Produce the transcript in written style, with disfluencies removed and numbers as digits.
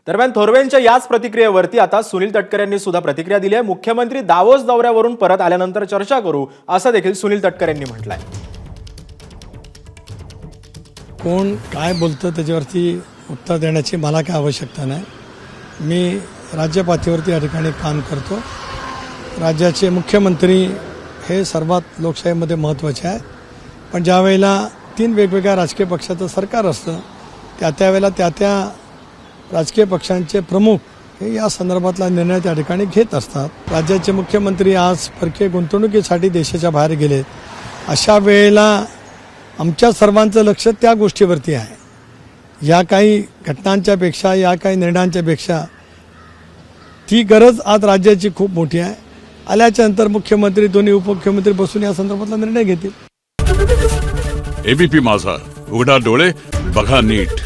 दरम्यान थोरवेंच्या याच प्रतिक्रियेवरती आता सुनील तटकरे यांनी सुद्धा प्रतिक्रिया दिली आहे। मुख्यमंत्री दावोस दौऱ्यावरून परत आल्यानंतर चर्चा करू असं देखील सुनील तटकरे यांनी म्हटलंय। कोण काय बोलतं त्याच्यावरती उत्तर देण्याची मला काय आवश्यकता नाही। मी राज्य पातळीवरती या ठिकाणी काम करतो। राज्याचे मुख्यमंत्री हे सर्वात लोकशाहीमध्ये महत्त्वाचे आहे, पण ज्या वेळेला 3 वेगवेगळ्या राजकीय पक्षाचं सरकार असतं त्यावेळेला त्या राजकीय पक्षांचे प्रमुख हे या संदर्भातला निर्णय त्या ठिकाणी घेत असतात। राज्याचे मुख्यमंत्री आज परकीय गुंतवणुकीसाठी देशाच्या बाहेर गेले, अशा वेळेला आमच्या सर्वांचं लक्ष त्या गोष्टीवरती आहे। या काही घटनांच्या पेक्षा, या काही निर्णयांच्या पेक्षा ती गरज आज राज्याची खूप मोठी आहे। आल्याच्या नंतर मुख्यमंत्री, दोन्ही उपमुख्यमंत्री बसून या संदर्भातला निर्णय घेतील। एबीपी माझा, उघडा डोळे बघा नीट।